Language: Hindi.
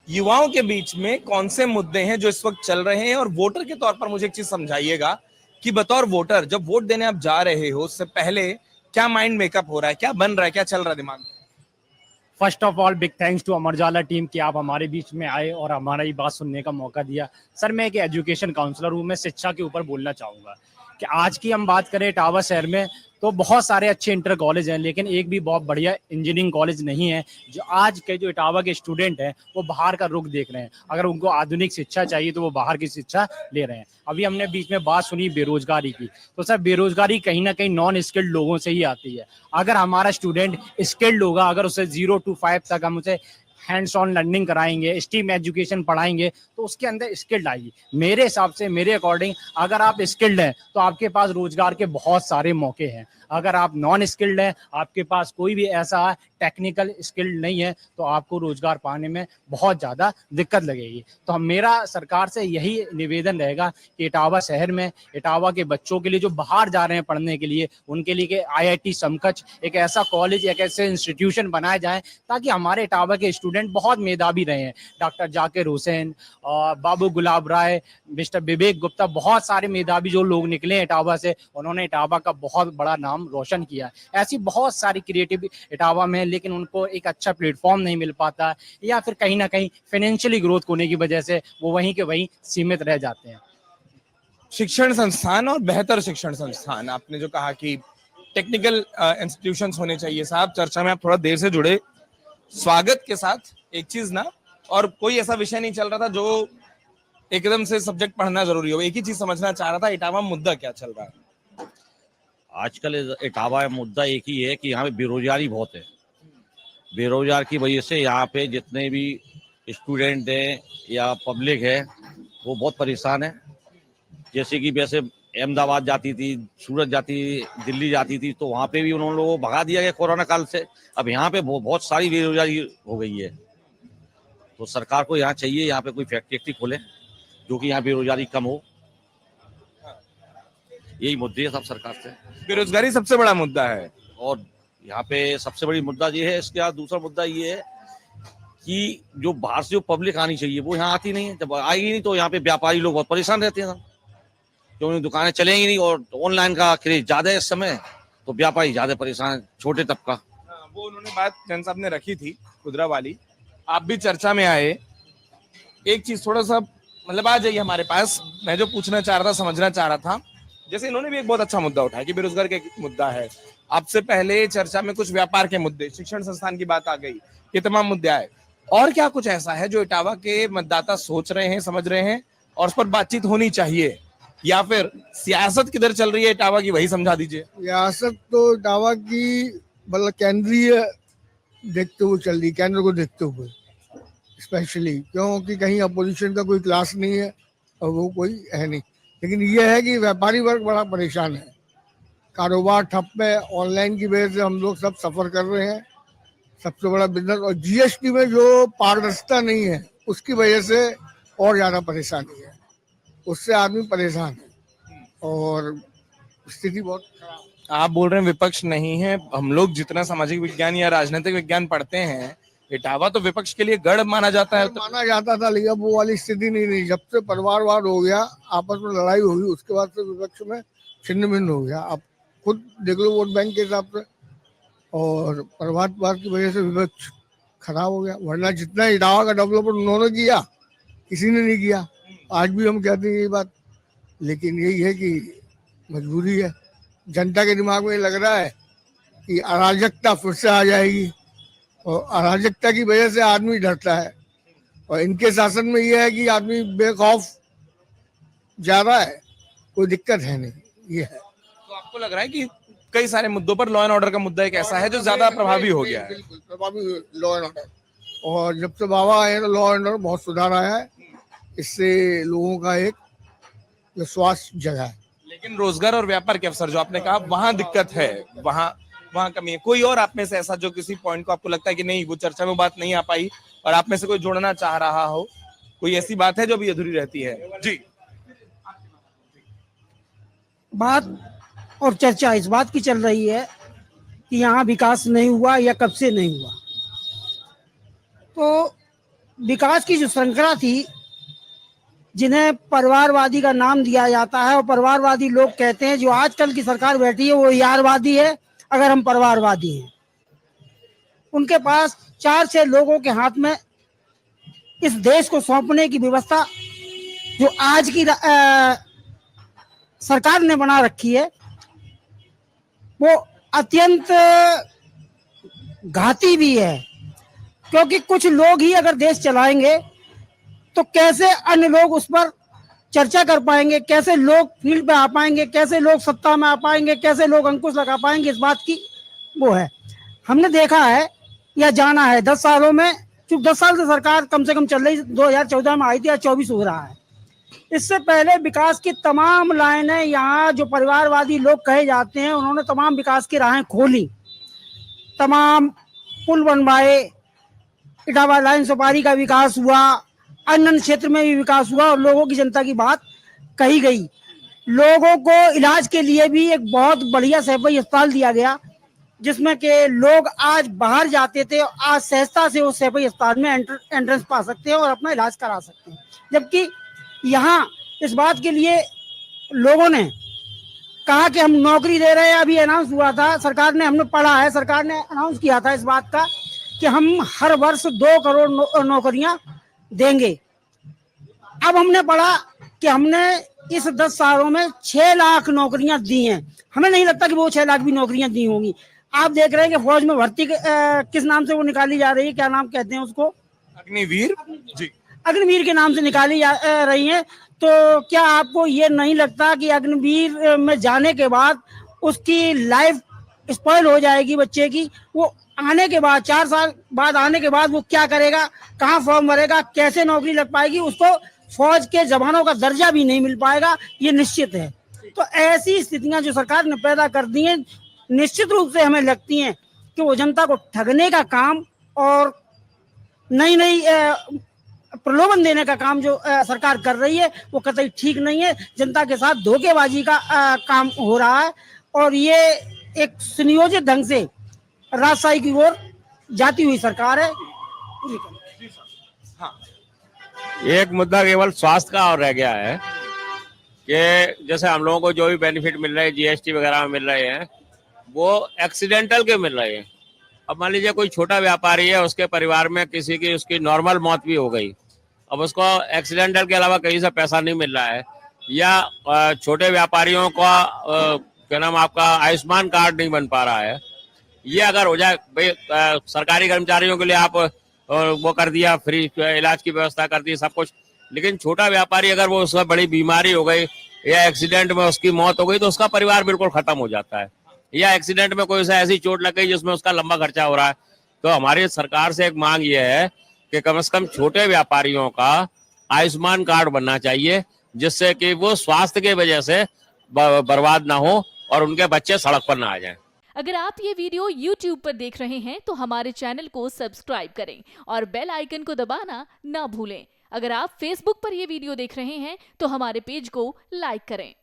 युवाओं के बीच में कौन से मुद्दे हैं जो इस वक्त चल रहे हैं, और वोटर के तौर पर मुझे एक चीज समझाइएगा कि बतौर वोटर जब वोट देने आप जा रहे हो उससे पहले क्या माइंड मेकअप हो रहा है, क्या बन रहा है, क्या चल रहा है दिमाग में? First of all big thanks to Amar Ujala team कि आप हमारे बीच में आए और हमारा ये बात सुनने का मौका दिया। सर, मैं एक एजुकेशन काउंसलर हूँ, मैं शिक्षा के ऊपर बोलना चाहूँगा कि आज की हम बात करें इटावा शहर में तो बहुत सारे अच्छे इंटर कॉलेज हैं, लेकिन एक भी बहुत बढ़िया इंजीनियरिंग कॉलेज नहीं है। जो आज के जो इटावा के स्टूडेंट हैं वो बाहर का रुख देख रहे हैं। अगर उनको आधुनिक शिक्षा चाहिए तो वो बाहर की शिक्षा ले रहे हैं। अभी हमने बीच में बात सुनी बेरोजगारी की, तो सर बेरोजगारी कहीं ना कहीं नॉन स्किल्ड लोगों से ही आती है। अगर हमारा स्टूडेंट स्किल्ड होगा, अगर उसे 0 to 5 तक हम उसे हैंड्स ऑन लर्निंग कराएंगे, स्टीम एजुकेशन पढ़ाएंगे, तो उसके अंदर स्किल्ड आएगी। मेरे हिसाब से, मेरे अकॉर्डिंग, अगर आप स्किल्ड हैं तो आपके पास रोजगार के बहुत सारे मौके हैं। अगर आप नॉन स्किल्ड हैं, आपके पास कोई भी ऐसा टेक्निकल स्किल्ड नहीं है, तो आपको रोजगार पाने में बहुत ज़्यादा दिक्कत लगेगी। तो हम मेरा सरकार से यही निवेदन रहेगा कि इटावा शहर में इटावा के बच्चों के लिए जो बाहर जा रहे हैं पढ़ने के लिए, उनके लिए IIT समकक्ष एक ऐसा कॉलेज, एक ऐसे इंस्टीट्यूशन बनाए जाए ताकि हमारे इटावा के स्टूडेंट बहुत मेधावी रहे हैं। डॉक्टर जाकिर हुसैन, बाबू गुलाब राय, मिस्टर विवेक गुप्ता, बहुत सारे मेधावी जो लोग निकले हैं इटावा से, उन्होंने इटावा का बहुत बड़ा नाम रोशन किया। ऐसी बहुत सारी क्रिएटिव इटावा में, लेकिन उनको एक अच्छा प्लेटफॉर्म नहीं मिल पाता, या फिर कहीं ना कहीं फाइनेंशियली ग्रोथ होने की वजह से वो वहीं के वहीं सीमित रह जाते हैं। शिक्षण संस्थान और बेहतर शिक्षण संस्थान, आपने जो कहा कि टेक्निकल इंस्टीट्यूशंस होने चाहिए, साहब चर्चा में आप थोड़ा देर से जुड़े, स्वागत के साथ। एक चीज ना, और कोई ऐसा विषय नहीं चल रहा था जो एकदम से सब्जेक्ट पढ़ना जरूरी हो, एक ही चीज समझना चाह रहा था, इटावा मुद्दा क्या चल रहा है आजकल? इटावा मुद्दा एक ही है कि यहाँ पे बेरोजगारी बहुत है। बेरोजगार की वजह से यहाँ पे जितने भी स्टूडेंट हैं या पब्लिक है वो बहुत परेशान है। जैसे कि वैसे अहमदाबाद जाती थी, सूरत जाती, दिल्ली जाती थी, तो वहाँ पे भी उन्होंने लोगों को भगा दिया गया कोरोना काल से। अब यहाँ पे बहुत सारी बेरोजगारी हो गई है। तो सरकार को यहाँ चाहिए, यहाँ पे कोई फैक्ट्री खोले जो कि यहाँ बेरोजगारी कम हो। यही मुद्दे है सब सरकार से। बेरोजगारी सबसे बड़ा मुद्दा है, और यहाँ पे सबसे बड़ी मुद्दा ये है। इसके बाद दूसरा मुद्दा ये है कि जो बाहर से जो पब्लिक आनी चाहिए वो यहाँ आती नहीं है। जब आएगी नहीं तो यहाँ पे व्यापारी लोग बहुत परेशान रहते हैं, क्योंकि दुकानें चलेंगी नहीं और ऑनलाइन का क्रेज ज्यादा है इस समय, तो व्यापारी ज्यादा परेशान है, छोटे तबका। वो उन्होंने बात जैन साहब ने रखी थी खुदरा वाली, आप भी चर्चा में आए। एक चीज थोड़ा सा मतलब आ जाइए हमारे पास, मैं जो पूछना चाह रहा था, समझना चाह रहा था, जैसे इन्होंने भी एक बहुत अच्छा मुद्दा उठाया कि बेरोजगार का मुद्दा है। आपसे पहले चर्चा में कुछ व्यापार के मुद्दे, शिक्षण संस्थान की बात आ गई, ये तमाम मुद्दे आए। और क्या कुछ ऐसा है जो इटावा के मतदाता सोच रहे हैं, समझ रहे हैं और उस पर बातचीत होनी चाहिए, या फिर सियासत किधर चल रही है इटावा की वही समझा दीजिए? सियासत तो इटावा की मतलब केंद्रीय देखते हुए चल रही, केंद्र को देखते हुए स्पेशली, क्योंकि कहीं अपोजिशन का कोई क्लास नहीं है और वो कोई है नहीं। लेकिन ये है कि व्यापारी वर्ग बड़ा परेशान है, कारोबार ठप है, ऑनलाइन की वजह से हम लोग सब सफर कर रहे हैं, सबसे बड़ा बिजनेस। और GST में जो पारदर्शिता नहीं है उसकी वजह से और ज्यादा परेशानी है, उससे आदमी परेशान है और स्थिति बहुत खराब। आप बोल रहे हैं विपक्ष नहीं है, हम लोग जितना सामाजिक विज्ञान या राजनीतिक विज्ञान पढ़ते हैं, इटावा तो विपक्ष के लिए गढ़ माना जाता है। माना जाता था, लेकिन अब वो वाली स्थिति नहीं रही। जब से परिवारवाद हो गया, आपस में लड़ाई हुई, उसके बाद से विपक्ष में छिन्न भिन्न हो गया। आप खुद देख लो वोट बैंक के हिसाब से, और परिवारवाद की वजह से विपक्ष खराब हो गया। वरना जितना इटावा का डेवलपमेंट उन्होंने किया, किसी ने नहीं किया। आज भी हम कहते हैं ये बात, लेकिन यही है कि मजबूरी है। जनता के दिमाग में लग रहा है कि अराजकता फिर से आ जाएगी, और अराजकता की वजह से आदमी डरता है। और इनके शासन में यह है कि आदमी बेखौफ ज्यादा है, कोई दिक्कत है नहीं, ये है। तो आपको लग रहा है कि कई सारे मुद्दों पर लॉ एंड ऑर्डर का मुद्दा एक ऐसा है जो ज्यादा प्रभावी हो गया है? बिल्कुल प्रभावी लॉ एंड ऑर्डर, और जब से बाबा आए तो लॉ एंड ऑर्डर बहुत सुधार आया है। इससे लोगों का एक विश्वास जगा है। लेकिन रोजगार और व्यापार के अवसर जो आपने कहा, वहां दिक्कत है, वहां कमी है। कोई और आप में से ऐसा जो किसी पॉइंट को आपको लगता है कि नहीं, वो चर्चा में बात नहीं आ पाई और आप में से कोई जोड़ना चाह रहा हो, कोई ऐसी बात है जो भी अधूरी रहती है? जी, बात और चर्चा इस बात की चल रही है कि यहाँ विकास नहीं हुआ या कब से नहीं हुआ। तो विकास की जो श्रृंखला थी, जिन्हें परिवारवादी का नाम दिया जाता है, और परिवारवादी लोग कहते हैं जो आजकल की सरकार बैठी है वो यारवादी है, अगर हम परिवारवादी हैं। उनके पास 4-6 लोगों के हाथ में इस देश को सौंपने की व्यवस्था जो आज की सरकार ने बना रखी है, वो अत्यंत घाती भी है। क्योंकि कुछ लोग ही अगर देश चलाएंगे तो कैसे अन्य लोग उस पर चर्चा कर पाएंगे, कैसे लोग फील्ड पे आ पाएंगे, कैसे लोग सत्ता में आ पाएंगे, कैसे लोग अंकुश लगा पाएंगे, इस बात की वो है। हमने देखा है या जाना है 10 सालों में, चूंकि 10 साल से सरकार कम से कम चल रही, 2014 में आई थी, आज 24 हो रहा है। इससे पहले विकास की तमाम लाइनें, यहाँ जो परिवारवादी लोग कहे जाते हैं, उन्होंने तमाम विकास की राहें खोली, तमाम पुल बनवाए, इटावा लाइन सुपारी का विकास हुआ, अन्य क्षेत्र में भी विकास हुआ, और लोगों की जनता की बात कही गई। लोगों को इलाज के लिए भी एक बहुत बढ़िया सैफई अस्पताल दिया गया, जिसमें के लोग आज बाहर जाते थे, आज सहजता से उस सैफई अस्पताल में एंट्रेंस पा सकते हैं और अपना इलाज करा सकते हैं। जबकि यहाँ इस बात के लिए लोगों ने कहा कि हम नौकरी दे रहे हैं। अभी अनाउंस हुआ था, सरकार ने, हमने पढ़ा है, सरकार ने अनाउंस किया था इस बात का कि हम हर वर्ष 2 करोड़ नौकरियां देंगे। अब हमने पढ़ा कि हमने इस 10 सालों में 6 लाख नौकरियां दी हैं। हमें नहीं लगता कि वो 6 लाख भी नौकरियां दी होंगी। आप देख रहे हैं कि फौज में भर्ती किस नाम से वो निकाली जा रही है, क्या नाम कहते हैं उसको, अग्निवीर जी, अग्निवीर के नाम से निकाली जा रही है। तो क्या आपको ये नहीं लगता कि अग्निवीर में जाने के बाद उसकी लाइफ स्पॉइल हो जाएगी बच्चे की? वो आने के बाद 4 साल बाद आने के बाद वो क्या करेगा, कहाँ फॉर्म भरेगा, कैसे नौकरी लग पाएगी, उसको फौज के जवानों का दर्जा भी नहीं मिल पाएगा, ये निश्चित है। तो ऐसी स्थितियां जो सरकार ने पैदा कर दी हैं, निश्चित रूप से हमें लगती हैं कि वो जनता को ठगने का काम और नई नई प्रलोभन देने का काम जो सरकार कर रही है, वो कतई ठीक नहीं है। जनता के साथ धोखेबाजी का काम हो रहा है, और ये एक सुनियोजित ढंग से राजशाही की ओर जाती हुई सरकार है। एक मुद्दा केवल स्वास्थ्य का और रह गया है कि जैसे हम लोगों को जो भी बेनिफिट मिल रहे हैं, जीएसटी वगैरह में मिल रहे हैं, वो एक्सीडेंटल के मिल रहे हैं। अब मान लीजिए कोई छोटा व्यापारी है, उसके परिवार में किसी की उसकी नॉर्मल मौत भी हो गई, अब उसको एक्सीडेंटल के अलावा कहीं से पैसा नहीं मिल रहा है, या छोटे व्यापारियों का क्या नाम आपका आयुष्मान कार्ड नहीं बन पा रहा है। ये अगर हो जाए, भाई सरकारी कर्मचारियों के लिए आप वो कर दिया, फ्री इलाज की व्यवस्था कर दी, सब कुछ, लेकिन छोटा व्यापारी अगर वो उसका बड़ी बीमारी हो गई या एक्सीडेंट में उसकी मौत हो गई तो उसका परिवार बिल्कुल खत्म हो जाता है, या एक्सीडेंट में कोई सा ऐसी चोट लग गई जिसमें उसका लंबा खर्चा हो रहा है। तो हमारी सरकार से एक मांग ये है कि कम से कम छोटे व्यापारियों का आयुष्मान कार्ड बनना चाहिए, जिससे कि वो स्वास्थ्य की वजह से बर्बाद ना हो और उनके बच्चे सड़क पर ना आ जाएं। अगर आप ये वीडियो YouTube पर देख रहे हैं तो हमारे चैनल को सब्सक्राइब करें और बेल आइकन को दबाना ना भूलें। अगर आप Facebook पर ये वीडियो देख रहे हैं तो हमारे पेज को लाइक करें।